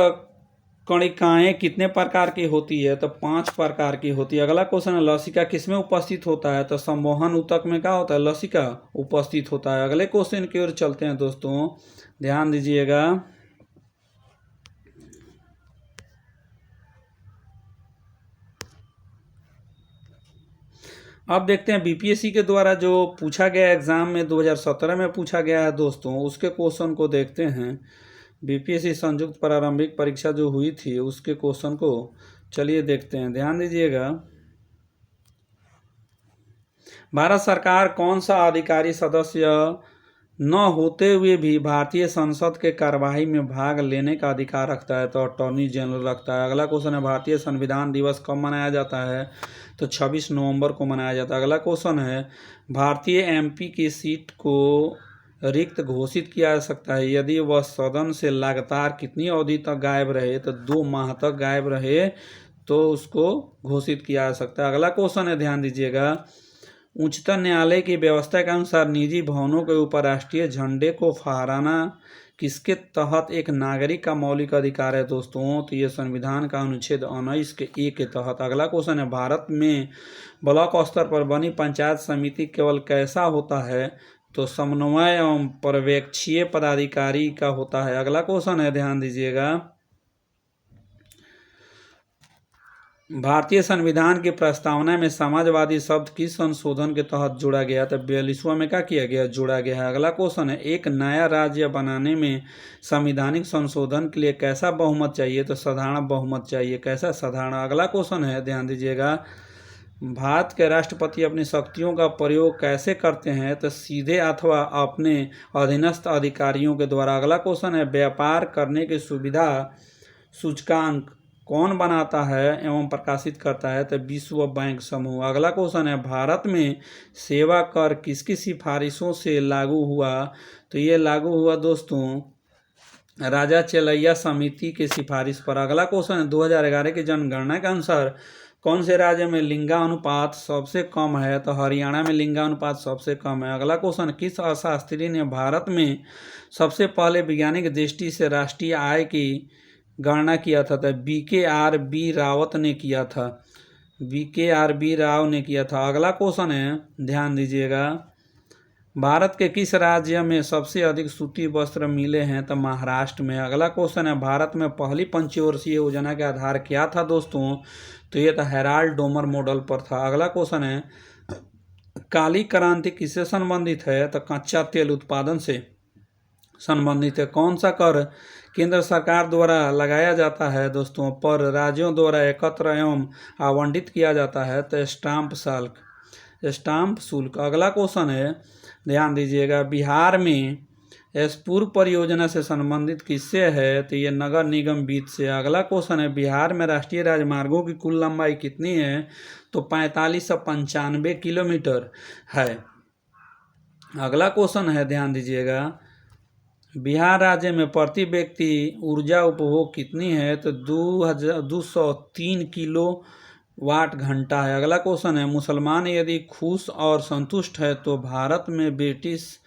कणिकाएं कितने प्रकार की होती है? तो 5 प्रकार की होती है। अगला क्वेश्चन है, लसिका किसमें उपस्थित होता है? तो संवहन ऊतक में क्या होता है? लसिका उपस्थित होता है। अगले क्वेश्चन की ओर चलते हैं दोस्तों, ध्यान दीजिएगा, अब देखते हैं BPSC के द्वारा जो पूछा गया एग्जाम में 2017 में पूछा गया है दोस्तों, उसके क्वेश्चन को देखते हैं। BPSC संयुक्त प्रारंभिक परीक्षा जो हुई थी उसके क्वेश्चन को चलिए देखते हैं, ध्यान दीजिएगा। भारत सरकार कौन सा अधिकारी सदस्य न होते हुए भी भारतीय संसद के कार्यवाही में भाग लेने का अधिकार रखता है? तो अटॉर्नी जनरल रखता है। अगला क्वेश्चन है, भारतीय संविधान दिवस कब मनाया जाता है? तो 26 नवंबर को मनाया जाता है। अगला क्वेश्चन है, भारतीय एमपी की सीट को रिक्त घोषित किया जा सकता है यदि वह सदन से लगातार कितनी अवधि तक गायब रहे? तो 2 माह तक गायब रहे तो उसको घोषित किया जा सकता है। अगला क्वेश्चन है, ध्यान दीजिएगा, उच्चतम न्यायालय की व्यवस्था के अनुसार निजी भवनों के ऊपर राष्ट्रीय झंडे को फहराना किसके तहत एक नागरिक का मौलिक अधिकार है दोस्तों? तो ये संविधान का अनुच्छेद 19 के ए के तहत। अगला क्वेश्चन है, भारत में ब्लॉक स्तर पर बनी पंचायत समिति केवल कैसा होता है? तो समन्वय एवं पर्यवेक्षीय पदाधिकारी का होता है। अगला क्वेश्चन है, ध्यान दीजिएगा, भारतीय संविधान की प्रस्तावना में समाजवादी शब्द किस संशोधन के तहत जोड़ा गया? तो 42वां में क्या किया गया? जोड़ा गया है। अगला क्वेश्चन है, एक नया राज्य बनाने में संवैधानिक संशोधन के लिए कैसा बहुमत चाहिए? तो साधारण बहुमत चाहिए। कैसा? साधारण। अगला क्वेश्चन है, ध्यान दीजिएगा, भारत के राष्ट्रपति अपनी शक्तियों का प्रयोग कैसे करते हैं? तो सीधे अथवा अपने अधीनस्थ अधिकारियों के द्वारा। अगला क्वेश्चन है, व्यापार करने की सुविधा सूचकांक कौन बनाता है एवं प्रकाशित करता है? तो विश्व बैंक समूह। अगला क्वेश्चन है, भारत में सेवा कर किसकी सिफारिशों से लागू हुआ? तो ये लागू हुआ दोस्तों राजा चेलैया समिति की सिफारिश पर। अगला क्वेश्चन है, 2011 की जनगणना के अनुसार कौन से राज्य में लिंगानुपात सबसे कम है? तो हरियाणा में लिंगानुपात सबसे कम है। अगला क्वेश्चन, किस अर्थशास्त्री ने भारत में सबसे पहले वैज्ञानिक दृष्टि से राष्ट्रीय आय की गणना किया था? तो BKR-B रावत ने किया था। BKR-B राव ने किया था। अगला क्वेश्चन है, ध्यान दीजिएगा, भारत के किस राज्य में सबसे अधिक सूती वस्त्र मिले हैं? तो महाराष्ट्र में। अगला क्वेश्चन है, भारत में पहली पंचवर्षीय योजना के आधार क्या था दोस्तों? तो ये था हेराल्ड डोमर मॉडल पर था। अगला क्वेश्चन है, काली क्रांति किससे संबंधित है? तो कच्चा तेल उत्पादन से संबंधित है। कौन सा कर केंद्र सरकार द्वारा लगाया जाता है दोस्तों पर राज्यों द्वारा एकत्र एवं आवंटित किया जाता है? तो स्टाम्प शुल्क। अगला क्वेश्चन है, ध्यान दीजिएगा, बिहार में स्पूर परियोजना से संबंधित किससे है? तो ये नगर निगम वित्त से। अगला क्वेश्चन है, बिहार में राष्ट्रीय राजमार्गों की कुल लंबाई कितनी है? तो 4595 किलोमीटर है। अगला क्वेश्चन है, ध्यान दीजिएगा, बिहार राज्य में प्रति व्यक्ति ऊर्जा उपभोग कितनी है? तो 203 किलो वाट घंटा है। अगला क्वेश्चन है, मुसलमान यदि खुश और संतुष्ट है तो भारत में ब्रिटिश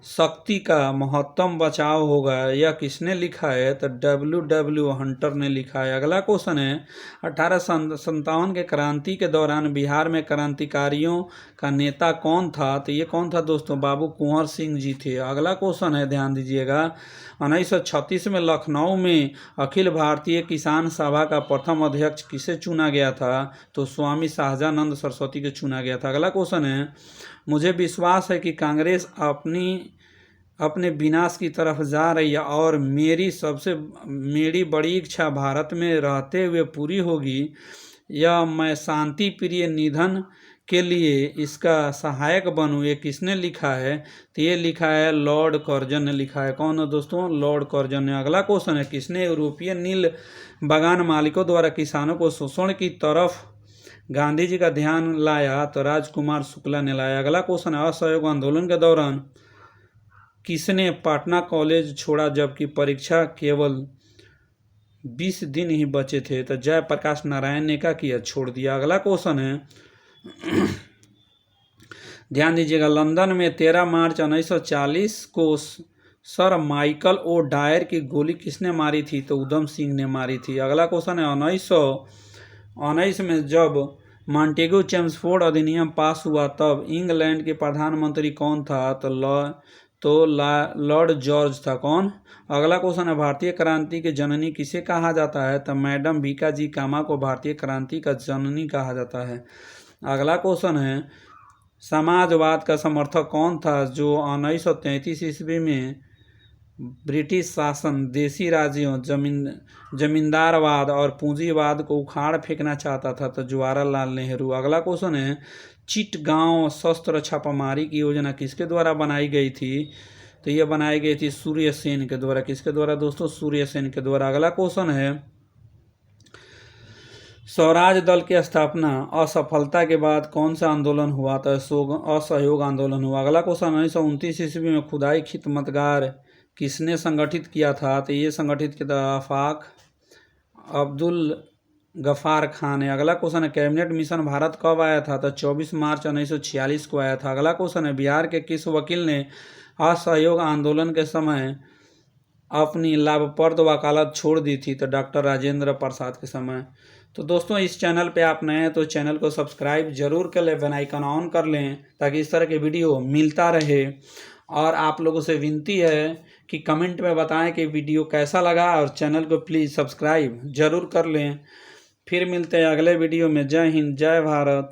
शक्ति का महत्तम बचाव होगा, यह किसने लिखा है? तो W हंटर ने लिखा है। अगला क्वेश्चन है, 1857 के क्रांति के दौरान बिहार में क्रांतिकारियों का नेता कौन था? तो ये कौन था दोस्तों? बाबू कुंवर सिंह जी थे। अगला क्वेश्चन है, ध्यान दीजिएगा, 1936 में लखनऊ में अखिल भारतीय किसान सभा का प्रथम अध्यक्ष किसे चुना गया था? तो स्वामी शाहजानंद सरस्वती को चुना गया था। अगला क्वेश्चन है, मुझे विश्वास है कि कांग्रेस अपने विनाश की तरफ जा रही है और मेरी बड़ी इच्छा भारत में रहते हुए पूरी होगी। यह मैं शांति प्रिय निधन के लिए इसका सहायक बनूं, ये किसने लिखा है? तो ये लिखा है लॉर्ड कर्जन ने लिखा है। कौन है दोस्तों? लॉर्ड कर्जन ने। अगला क्वेश्चन है, किसने यूरोपीय नील बागान मालिकों द्वारा किसानों को शोषण की तरफ गांधी जी का ध्यान लाया? तो राजकुमार शुक्ला ने लाया। अगला क्वेश्चन है, असहयोग आंदोलन के दौरान किसने पटना कॉलेज छोड़ा जबकि परीक्षा केवल 20 दिन ही बचे थे? तो जयप्रकाश नारायण ने क्या किया? छोड़ दिया। अगला क्वेश्चन है, ध्यान दीजिएगा, लंदन में 13 मार्च 1940 को सर माइकल ओ डायर की गोली किसने मारी थी? तो उधम सिंह ने मारी थी। अगला क्वेश्चन है, 1919 में जब मॉन्टेगू चेम्सफोर्ड अधिनियम पास हुआ तब इंग्लैंड के प्रधानमंत्री कौन था? तो लॉर्ड जॉर्ज था। कौन? अगला क्वेश्चन है, भारतीय क्रांति की जननी किसे कहा जाता है? तो मैडम भीकाजी कामा को भारतीय क्रांति का जननी कहा जाता है। अगला क्वेश्चन है, समाजवाद का समर्थक कौन था जो 1933 ईस्वी में ब्रिटिश शासन, देशी राज्यों, जमींदारवाद और पूंजीवाद को उखाड़ फेंकना चाहता था? तो जवाहरलाल नेहरू। अगला क्वेश्चन है, चिटगांव शस्त्र छापामारी की योजना किसके द्वारा बनाई गई थी? तो ये बनाई गई थी सूर्य सेन के द्वारा। किसके द्वारा दोस्तों? सूर्य सेन के द्वारा। अगला क्वेश्चन है, स्वराज दल की स्थापना असफलता के बाद कौन सा आंदोलन हुआ? तो असहयोग आंदोलन हुआ। अगला क्वेश्चन, 1929 ईस्वी में खुदाई खिदमतगार किसने संगठित किया था? तो ये संगठित किया था आफाक अब्दुल गफार खान है। अगला क्वेश्चन है, कैबिनेट मिशन भारत कब आया था? तो 24 मार्च 1946 को आया था। अगला क्वेश्चन है, बिहार के किस वकील ने असहयोग आंदोलन के समय अपनी लाभप्रद वकालत छोड़ दी थी? तो डॉक्टर राजेंद्र प्रसाद के समय। तो दोस्तों, इस चैनल पे आप नए हैं तो चैनल को सब्सक्राइब जरूर कर लें, बेल आइकन ऑन कर लें ताकि इस तरह के वीडियो मिलता रहे। और आप लोगों से विनती है कि कमेंट में बताएं कि वीडियो कैसा लगा, और चैनल को प्लीज़ सब्सक्राइब जरूर कर लें। फिर मिलते हैं अगले वीडियो में। जय हिंद, जय भारत।